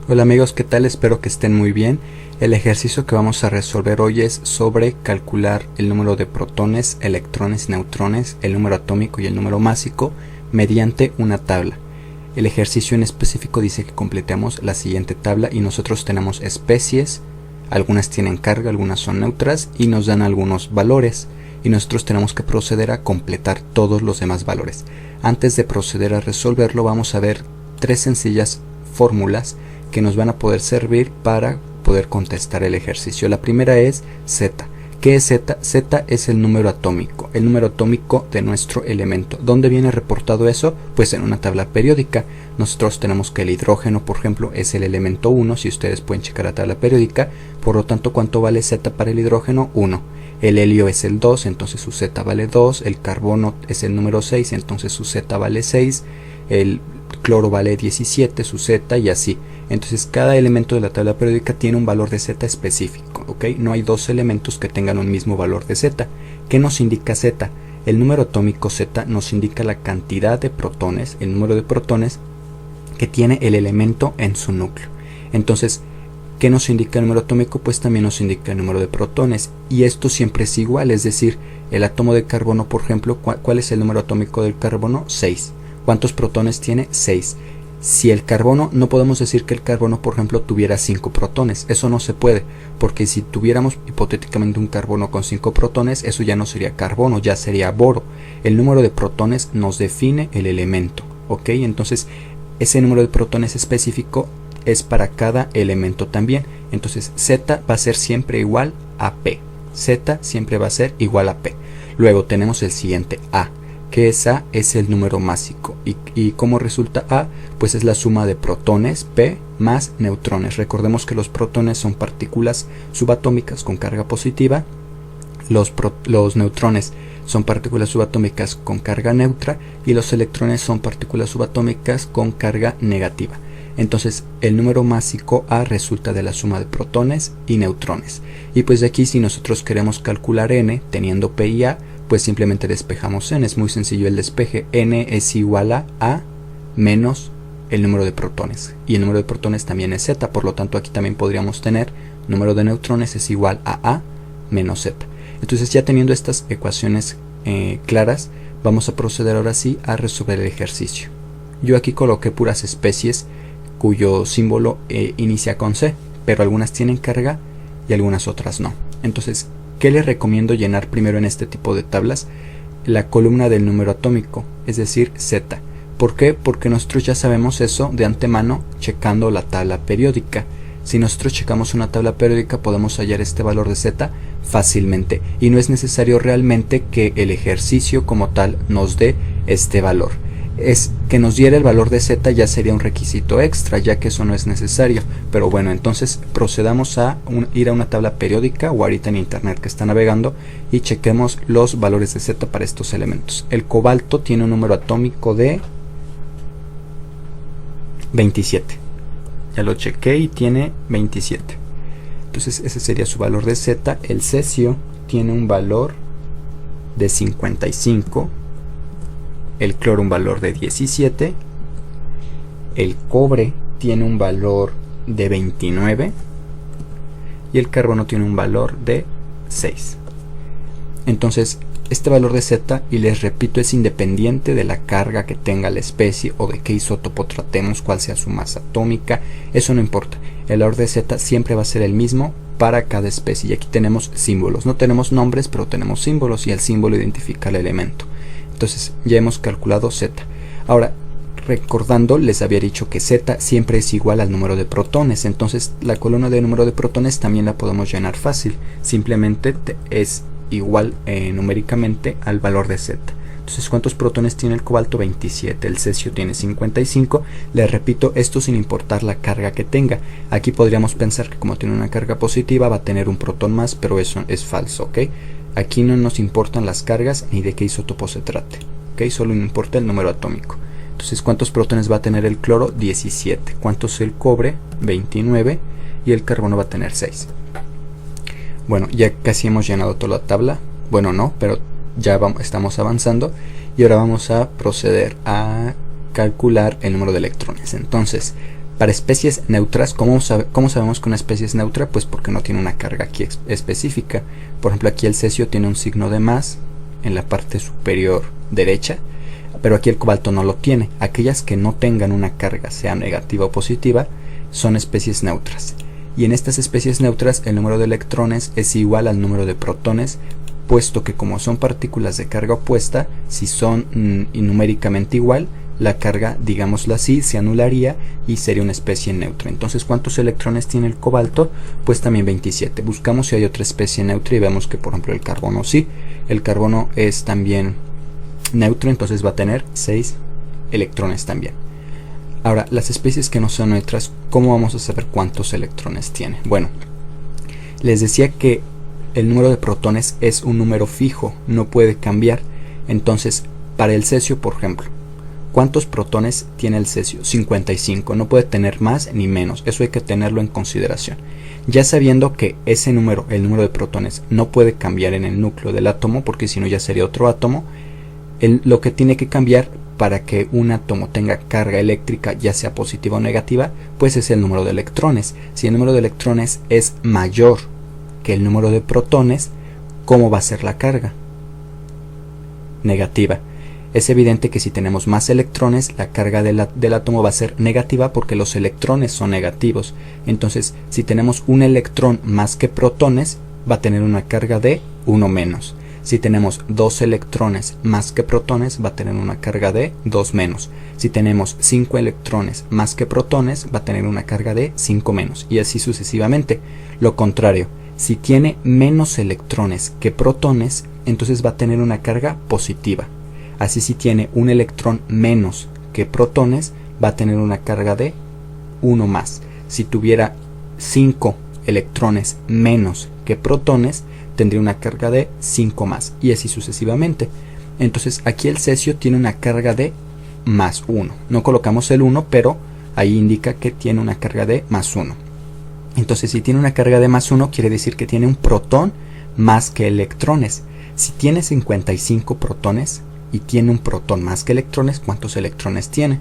Hola amigos, ¿qué tal? Espero que estén muy bien. El ejercicio que vamos a resolver hoy es sobre calcular el número de protones, electrones, neutrones, el número atómico y el número másico mediante una tabla. El ejercicio en específico dice que completemos la siguiente tabla y nosotros tenemos especies, algunas tienen carga, algunas son neutras y nos dan algunos valores y nosotros tenemos que proceder a completar todos los demás valores. Antes de proceder a resolverlo vamos a ver tres sencillas fórmulas que nos van a poder servir para poder contestar el ejercicio. La primera es Z. ¿Qué es Z? Z es el número atómico de nuestro elemento. ¿Dónde viene reportado eso? Pues en una tabla periódica. Nosotros tenemos que el hidrógeno, por ejemplo, es el elemento 1, si ustedes pueden checar la tabla periódica. Por lo tanto, ¿cuánto vale Z para el hidrógeno? 1. El helio es el 2, entonces su Z vale 2. El carbono es el número 6, entonces su Z vale 6. El cloro vale 17, su Z, y así. Entonces cada elemento de la tabla periódica tiene un valor de Z específico, ¿ok? No hay dos elementos que tengan un mismo valor de Z. ¿Qué nos indica Z? El número atómico Z nos indica la cantidad de protones, el número de protones que tiene el elemento en su núcleo. Entonces, ¿qué nos indica el número atómico? Pues también nos indica el número de protones, y esto siempre es igual, es decir, el átomo de carbono, por ejemplo, ¿cuál es el número atómico del carbono? 6. ¿Cuántos protones tiene? 6. Si el carbono, no podemos decir que el carbono, por ejemplo, tuviera 5 protones. Eso no se puede, porque si tuviéramos hipotéticamente un carbono con 5 protones, eso ya no sería carbono, ya sería boro. El número de protones nos define el elemento, ¿ok? Entonces, ese número de protones específico es para cada elemento también. Entonces, Z va a ser siempre igual a P. Z siempre va a ser igual a P. Luego tenemos el siguiente, A. Que es A, es el número másico. ¿Y cómo resulta A? Pues es la suma de protones, P, más neutrones. Recordemos que los protones son partículas subatómicas con carga positiva. Los neutrones son partículas subatómicas con carga neutra. Y los electrones son partículas subatómicas con carga negativa. Entonces el número másico A resulta de la suma de protones y neutrones. Y pues de aquí, si nosotros queremos calcular N teniendo P y A, pues simplemente despejamos N. Es muy sencillo el despeje. N es igual a menos el número de protones, y el número de protones también es Z. Por lo tanto, aquí también podríamos tener número de neutrones es igual a A menos Z. Entonces, ya teniendo estas ecuaciones claras, vamos a proceder ahora sí a resolver el ejercicio. Yo aquí coloqué puras especies cuyo símbolo inicia con C, pero algunas tienen carga y algunas otras no. Entonces, ¿qué les recomiendo llenar primero en este tipo de tablas? La columna del número atómico, es decir, Z. ¿Por qué? Porque nosotros ya sabemos eso de antemano checando la tabla periódica. Si nosotros checamos una tabla periódica, podemos hallar este valor de Z fácilmente, y no es necesario realmente que el ejercicio como tal nos dé este valor. Es que nos diera el valor de Z ya sería un requisito extra, ya que eso no es necesario. Pero bueno, entonces procedamos a ir a una tabla periódica o ahorita en internet que está navegando y chequemos los valores de Z para estos elementos. El cobalto tiene un número atómico de 27. Ya lo chequé y tiene 27. Entonces ese sería su valor de Z. El cesio tiene un valor de 55. El cloro un valor de 17, el cobre tiene un valor de 29 y el carbono tiene un valor de 6. Entonces, este valor de Z, y les repito, es independiente de la carga que tenga la especie o de qué isótopo tratemos, cuál sea su masa atómica, eso no importa. El valor de Z siempre va a ser el mismo para cada especie, y aquí tenemos símbolos. No tenemos nombres, pero tenemos símbolos, y el símbolo identifica el elemento. Entonces ya hemos calculado Z. Ahora, recordando, les había dicho que Z siempre es igual al número de protones. Entonces la columna de número de protones también la podemos llenar fácil. Simplemente es igual numéricamente al valor de Z. Entonces, ¿cuántos protones tiene el cobalto? 27. El cesio tiene 55. Les repito, esto sin importar la carga que tenga. Aquí podríamos pensar que como tiene una carga positiva va a tener un protón más, pero eso es falso, ¿ok? Aquí no nos importan las cargas ni de qué isótopo se trate, ¿ok? Solo importa el número atómico. Entonces, ¿cuántos protones va a tener el cloro? 17. ¿Cuántos el cobre? 29. Y el carbono va a tener 6. Bueno, ya casi hemos llenado toda la tabla. Bueno, no, pero ya estamos avanzando. Y ahora vamos a proceder a calcular el número de electrones. Entonces, Para especies neutras, ¿cómo sabemos que una especie es neutra? Pues porque no tiene una carga aquí específica. Por ejemplo, aquí el cesio tiene un signo de más en la parte superior derecha, pero aquí el cobalto no lo tiene. Aquellas que no tengan una carga, sea negativa o positiva, son especies neutras. Y en estas especies neutras el número de electrones es igual al número de protones, puesto que como son partículas de carga opuesta, si son numéricamente igual, la carga, digámoslo así, se anularía y sería una especie neutra. Entonces, ¿cuántos electrones tiene el cobalto? Pues también 27. Buscamos si hay otra especie neutra y vemos que, por ejemplo, el carbono sí. El carbono es también neutro, entonces va a tener 6 electrones también. Ahora, las especies que no son neutras, ¿cómo vamos a saber cuántos electrones tiene? Bueno, les decía que el número de protones es un número fijo, no puede cambiar. Entonces, para el cesio, por ejemplo, ¿cuántos protones tiene el cesio? 55, no puede tener más ni menos, eso hay que tenerlo en consideración. Ya sabiendo que ese número, el número de protones, no puede cambiar en el núcleo del átomo, porque si no ya sería otro átomo, lo que tiene que cambiar para que un átomo tenga carga eléctrica, ya sea positiva o negativa, pues es el número de electrones. Si el número de electrones es mayor que el número de protones, ¿cómo va a ser la carga? Negativa. Es evidente que si tenemos más electrones, la carga del átomo va a ser negativa porque los electrones son negativos. Entonces, si tenemos un electrón más que protones, va a tener una carga de 1 menos. Si tenemos 2 electrones más que protones, va a tener una carga de 2 menos. Si tenemos 5 electrones más que protones, va a tener una carga de 5 menos. Y así sucesivamente. Lo contrario, si tiene menos electrones que protones, entonces va a tener una carga positiva. Así si tiene un electrón menos que protones, va a tener una carga de 1 más. Si tuviera 5 electrones menos que protones, tendría una carga de 5 más. Y así sucesivamente. Entonces aquí el cesio tiene una carga de más 1. No colocamos el 1, pero ahí indica que tiene una carga de más 1. Entonces si tiene una carga de más 1, quiere decir que tiene un protón más que electrones. Si tiene 55 protones y tiene un protón más que electrones, ¿cuántos electrones tiene?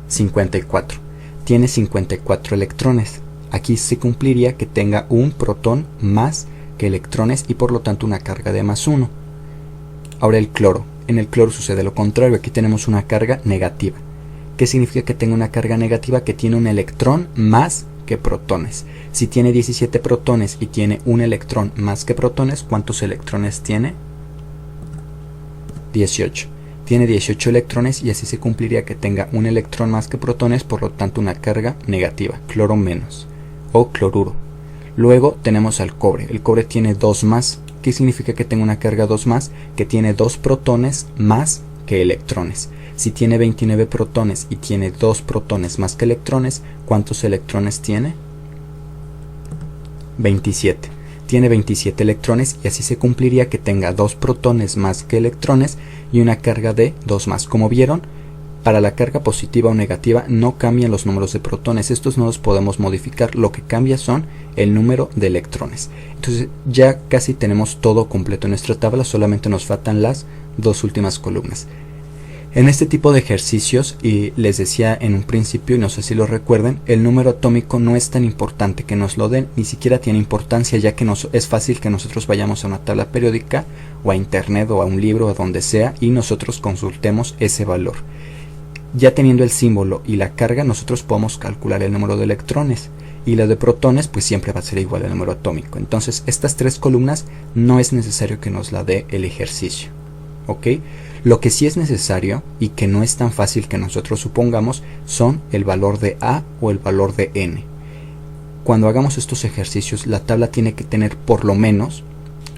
54. Tiene 54 electrones. Aquí se cumpliría que tenga un protón más que electrones y por lo tanto una carga de más 1. Ahora el cloro. En el cloro sucede lo contrario. Aquí tenemos una carga negativa. ¿Qué significa que tenga una carga negativa? Que tiene un electrón más que protones. Si tiene 17 protones y tiene un electrón más que protones, ¿cuántos electrones tiene? 18. Tiene 18 electrones y así se cumpliría que tenga un electrón más que protones, por lo tanto una carga negativa, cloro menos o cloruro. Luego tenemos al cobre. El cobre tiene 2 más. ¿Qué significa que tenga una carga 2 más? Que tiene 2 protones más que electrones. Si tiene 29 protones y tiene 2 protones más que electrones, ¿cuántos electrones tiene? 27. Tiene 27 electrones y así se cumpliría que tenga 2 protones más que electrones y una carga de 2 más. Como vieron, para la carga positiva o negativa no cambian los números de protones. Estos no los podemos modificar. Lo que cambia son el número de electrones. Entonces ya casi tenemos todo completo en nuestra tabla. Solamente nos faltan las 2 últimas columnas. En este tipo de ejercicios, y les decía en un principio, y no sé si lo recuerden, el número atómico no es tan importante que nos lo den, ni siquiera tiene importancia, ya que es fácil que nosotros vayamos a una tabla periódica o a internet o a un libro o a donde sea y nosotros consultemos ese valor. Ya teniendo el símbolo y la carga, nosotros podemos calcular el número de electrones, y la de protones pues siempre va a ser igual al número atómico. Entonces estas 3 columnas no es necesario que nos la dé el ejercicio, ¿ok? Lo que sí es necesario y que no es tan fácil que nosotros supongamos son el valor de A o el valor de N. Cuando hagamos estos ejercicios, la tabla tiene que tener por lo menos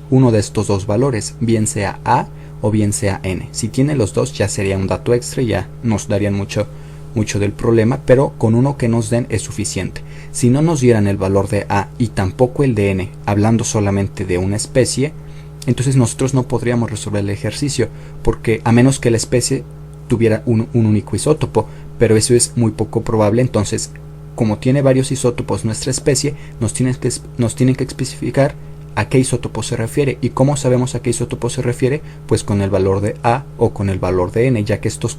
uno de estos 2 valores, bien sea A o bien sea N. Si tiene los 2 ya sería un dato extra y ya nos darían mucho del problema, pero con uno que nos den es suficiente. Si no nos dieran el valor de A y tampoco el de N, hablando solamente de una especie, entonces nosotros no podríamos resolver el ejercicio, porque a menos que la especie tuviera un único isótopo, pero eso es muy poco probable. Entonces, como tiene varios isótopos nuestra especie, nos tienen que especificar a qué isótopo se refiere. ¿Y cómo sabemos a qué isótopo se refiere? Pues con el valor de A o con el valor de N, ya que estos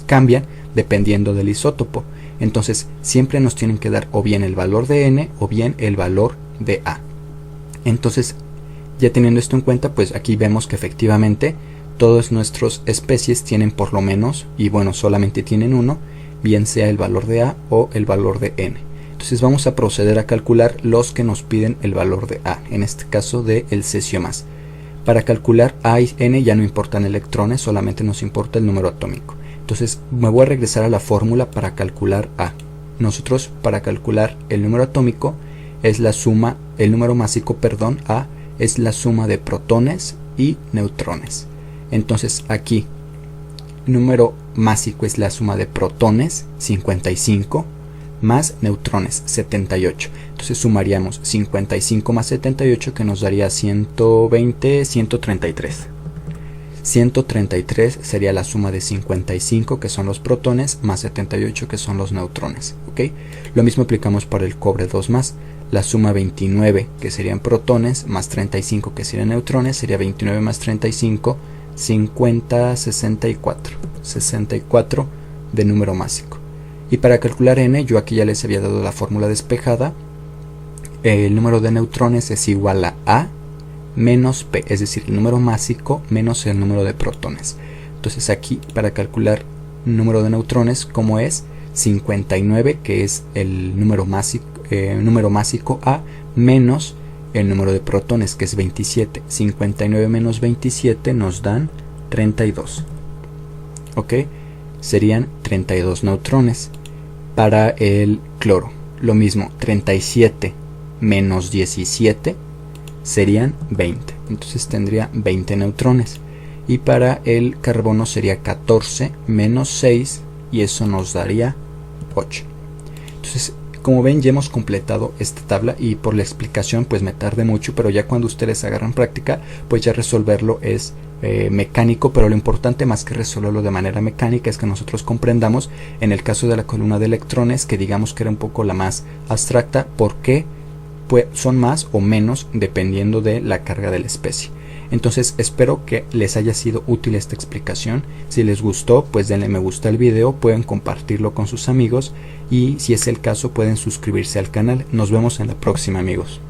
cambian dependiendo del isótopo. Entonces siempre nos tienen que dar o bien el valor de n o bien el valor de a. Entonces, ya teniendo esto en cuenta, pues aquí vemos que efectivamente todas nuestras especies tienen por lo menos, y bueno, solamente tienen uno, bien sea el valor de a o el valor de n. Entonces vamos a proceder a calcular los que nos piden el valor de a, en este caso de el cesio más. Para calcular a y n ya no importan electrones, solamente nos importa el número atómico. Entonces me voy a regresar a la fórmula para calcular a. Nosotros, para calcular el número atómico, es la suma, el número másico, perdón, a es la suma de protones y neutrones. Entonces aquí número másico es la suma de protones, 55, más neutrones, 78. Entonces sumaríamos 55 más 78, que nos daría 120, 133. 133 sería la suma de 55, que son los protones, más 78, que son los neutrones. ¿Ok? Lo mismo aplicamos para el cobre 2 más. La suma 29, que serían protones, más 35, que serían neutrones, sería 29 más 35, 50, 64. 64 de número másico. Y para calcular n, yo aquí ya les había dado la fórmula despejada. El número de neutrones es igual a menos p, es decir, el número másico menos el número de protones. Entonces aquí, para calcular el número de neutrones, como es 59, que es el número másico a, menos el número de protones, que es 27. 59 menos 27 nos dan 32. ¿Ok? Serían 32 neutrones. Para el cloro, lo mismo, 37 menos 17 serían 20. Entonces tendría 20 neutrones. Y para el carbono sería 14 menos 6, y eso nos daría 8. Entonces, como ven, ya hemos completado esta tabla, y por la explicación pues me tardé mucho, pero ya cuando ustedes agarran práctica, pues ya resolverlo es mecánico. Pero lo importante, más que resolverlo de manera mecánica, es que nosotros comprendamos, en el caso de la columna de electrones, que digamos que era un poco la más abstracta, por qué pues son más o menos dependiendo de la carga de la especie. Entonces espero que les haya sido útil esta explicación. Si les gustó, pues denle me gusta al video, pueden compartirlo con sus amigos, y si es el caso pueden suscribirse al canal. Nos vemos en la próxima, amigos.